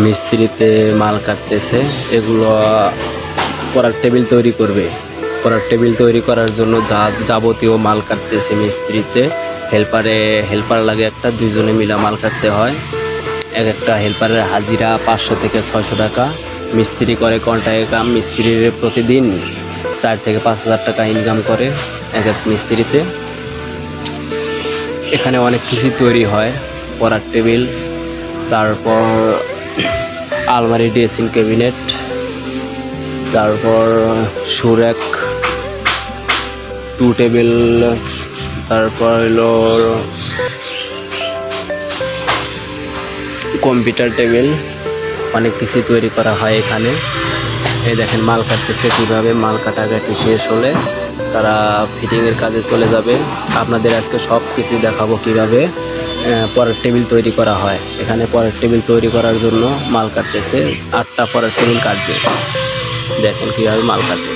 মিস্ত্রিতে মাল কাটতেছে। এগুলো পড়ার টেবিল তৈরি করবে। পড়ার টেবিল তৈরি করার জন্য যাবতীয় মাল কাটতেছে মিস্ত্রিতে। হেল্পার লাগে একটা, দুইজনে মিলা মাল কাটতে হয়। এক একটা হেল্পারের হাজিরা 500 থেকে 600 টাকা। মিস্ত্রি করে ঘন্টায় কাম। মিস্ত্রির প্রতিদিন 4 থেকে 5,000 টাকা ইনকাম করে এক এক মিস্ত্রিতে। এখানে অনেক কিছুই তৈরি হয়, পড়ার টেবিল, তারপর আলমারি, ড্রেসিং ক্যাবিনেট, তারপর সুরেক, 2 টেবিল, তারপর হলো কম্পিউটার টেবিল। অনেক কিছু তৈরি করা হয় এখানে। এই দেখেন মাল কাটতেছে কীভাবে। মাল কাটাকাটি শেষ হলে তারা ফিটিংয়ের কাজে চলে যাবে। আপনাদের আজকে সব কিছুই দেখাবো কীভাবে পরের টেবিল তৈরি করা হয়। এখানে পরের টেবিল তৈরি করার জন্য মাল কাটতেছে। 8টা পরের টেবিল কাটবে। দেখেন কীভাবে মাল কাটে।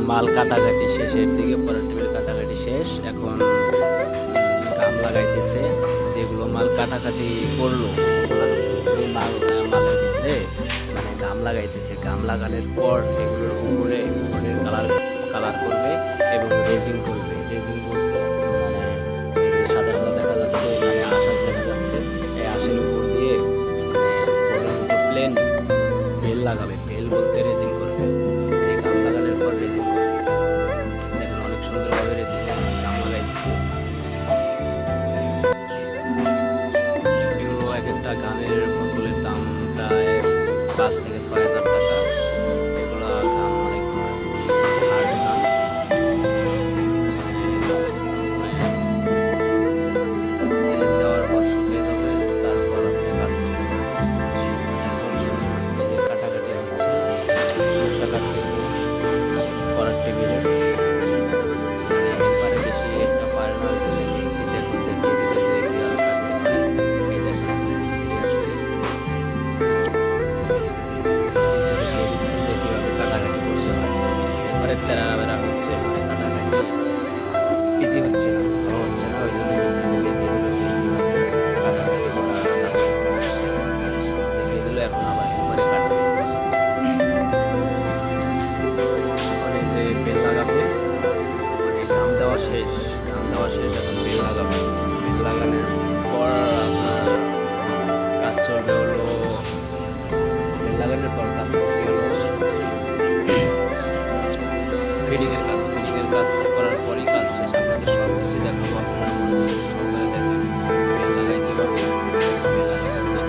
মাল কাটাকাটি শেষের দিকে, পরের টেবিল কাটাকাটি শেষ। এখন গাম লাগাইতেছে। যেগুলো মাল কাটাকাটি করলো মালের ভিতরে মানে গাম লাগাইতেছে। গাম লাগানোর পর এগুলোর উপরে কালার করবে এবং রেজিং করবে। রেজিং বলতে মানে সাদা সাদা দেখা যাচ্ছে, মানে আঁশ দেখা যাচ্ছে। এই আঁশের উপর দিয়ে প্লেন বেল লাগাবে। বেল বলতে রেজিং করবে। এই গাম লাগানোর পর রেজিং করবে। দেখুন অনেক সুন্দরভাবে রেজিং গাম লাগাই দিচ্ছে। এগুলো এক একটা গামের বোতলের দাম প্রায় 5 থেকে 6,000 টাকা। এগুলো গাম অনেক হার্ড গাম। দেওয়ার পর শুকিয়ে যাবে, তারপর আপনি কাজ করতে পারবেন। এখন এই যে কাটাকাটি হচ্ছে, নকশা কাটতেছে পড়ার টেবিলে। মানে হেল্পারে বেশি একটা পারে না, ওই জন্য মিস্ত্রিতে এখন দেখিয়ে দিবে যে কীভাবে কাটতে হয়। এই দেখেন এখন মিস্ত্রি আসবে, দেখিয়ে দিচ্ছে যে কীভাবে কাটাকাটি করতে হয়। হেল্পারের তেরা হচ্ছে, মানে কাটাকাটি ইজি হচ্ছে না, ভালো হচ্ছে না। ওই জন্য মিস্ত্রিতে দেখিয়ে দিল যে কীভাবে কাটাকাটি করা লাগে। দেখিয়ে দিল। এখন আবার হেল্পারে কাটবে। এখন এই যে বেল লাগাবে, মানে গাম দেওয়া শেষ। গাম দেওয়া শেষ, এখন বেল লাগাবে। বেল লাগানোর পর আপনার কাজ চলবে হলো, বেল লাগানোর পর কাজ করতে হলো ফিটিংয়ের কাজ। ফিটিংয়ের কাজ করার পরই কাজ শেষ। আপনাদের সব কিছু দেখাবো, আপনারা মনোযোগ সহকারে দেখেন। বেল লাগাইতে হবে, বেল লাগাইতেছে।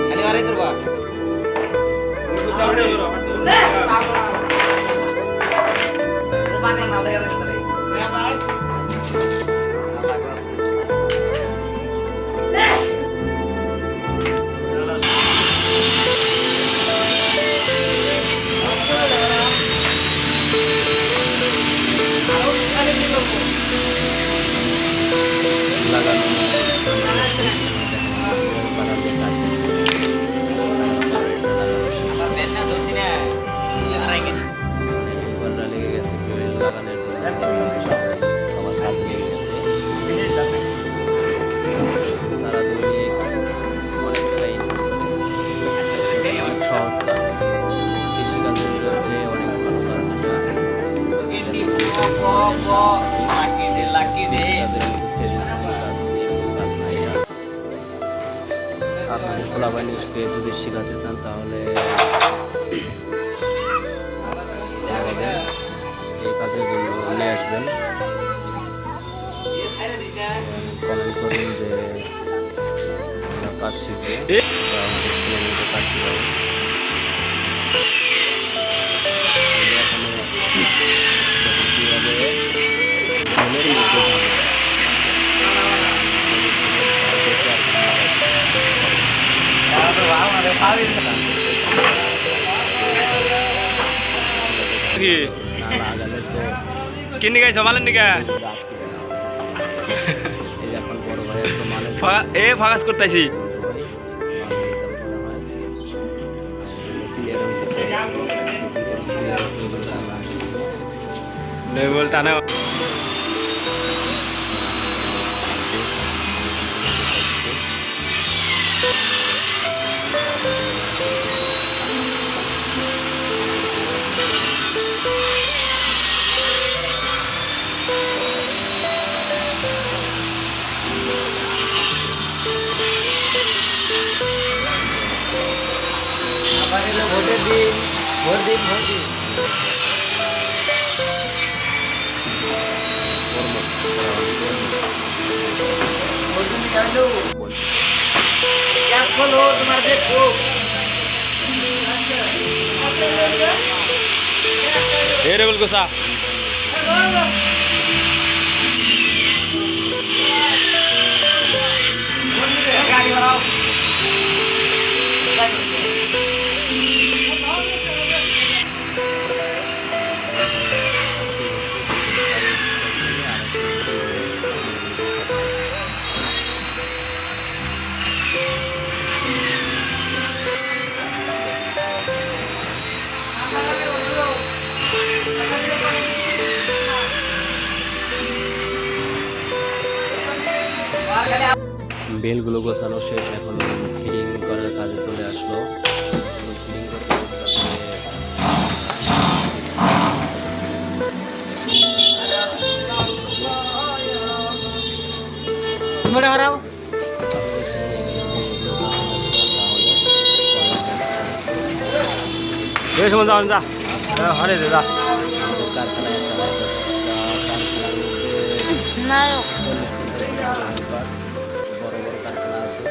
খালি আরে তোর বাপ পানি না লাগে রে লাগানো শেষ। আপনাদের পোলাপাইনকে যদি শেখাতে চান তাহলে এই কাজের জন্য নিয়ে আসবেন। কমেন্ট করবেন যে আমরা কাজ শিখবো, আমাদের ছেলেমেয়েদের কাজ শিখাবো। কিনে গাইছ মালের নিকা এ ফাঁকাস করতেছি বলতা না। ভোটের দিন ভোট দিন ভোট দিন তোমার দেখো এ রে বল গোসা গাড়ি বাড়াও বেলগুলো গোছানো শেষ, এখন ফিটিং করার কাজে চলে আসলো। ফিটিং করতে সময় যাওয়ান যা হরে দে যা কারখানায় না 40-50 বড় বড় কারখানা আছে।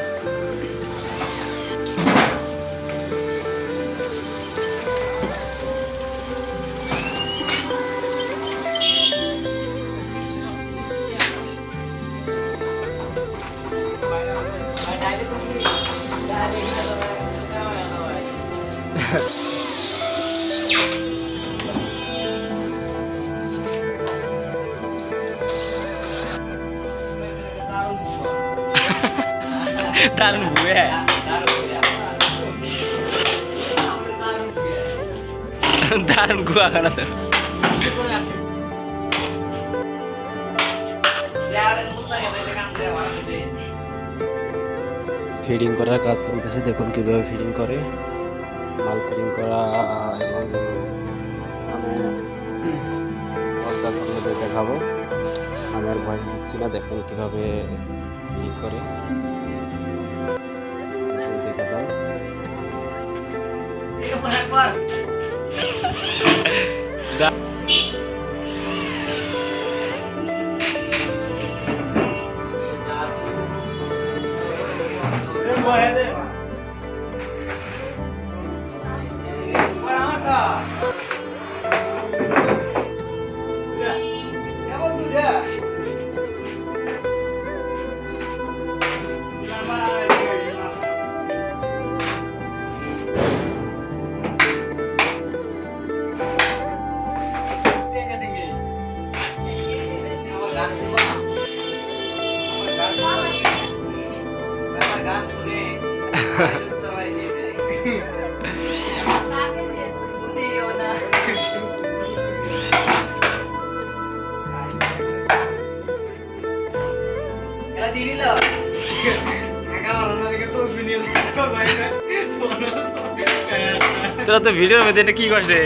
দারুণ বুয়ে দারুণ গুয়া খানা তো ফিডিং করার কাজ চলতেছে, দেখুন কিভাবে ফিডিং করে। মাল ফিডিং করা এবং আমি ওর কাজ আপনাদের দেখাবো। আমি আর ভয় দিচ্ছি না, দেখেন কিভাবে ফিডিং করে। দেখা যাও তোরা তো ভিডিওর মধ্যে এটা কি করছে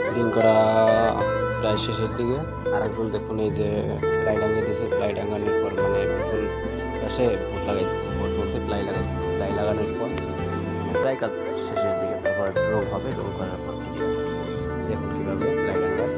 ফিটিং করা প্রায় শেষের দিকে। আর একজন দেখুন এই যে প্লাই টাঙিয়ে দিয়েছে, প্লাই টাঙানোর পর মানে পিছন পাশে বোর্ড লাগাইছে, বোর্ড বলতে প্লাই লাগাইছে, প্লাই লাগানোর পর প্রায় কাজ শেষের দিকে। তারপর রং হবে, রং করার পর দেখুন কীভাবে প্লাই টাঙায়।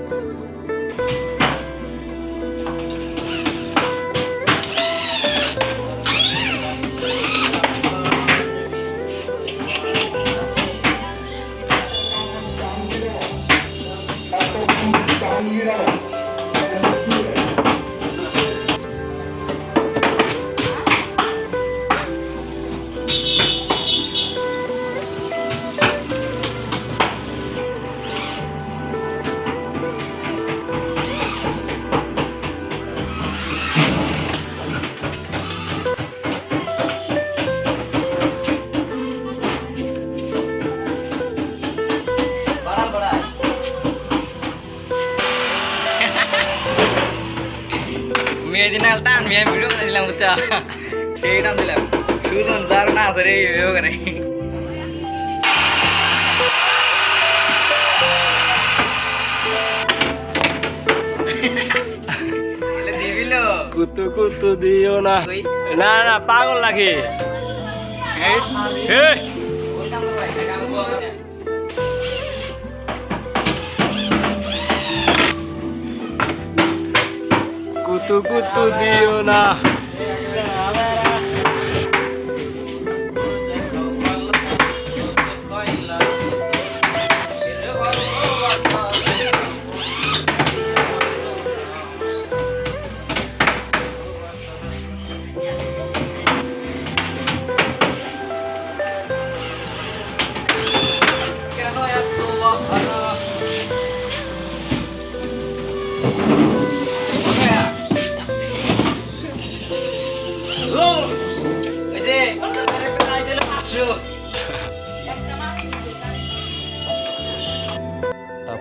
মেয়ে দিন টান মেয়ে ভিডিও করে দিলাম বুঝছা সেই টান দিলাম শুধু যার না আছে রে ভিডিও করে দিবিল কুতু কুতু দিও না, না না পাগল লাগে। কুতু কুতু দিও না।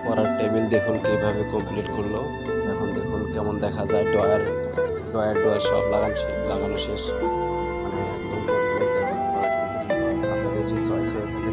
পড়ার টেবিল দেখুন কিভাবে কমপ্লিট করলো। এখন দেখুন কেমন দেখা যায়, ডয়ার সব লাগানো শেষ, মানে একদম কমপ্লিট। আপনাদের যদি চয়েস হয়ে থাকে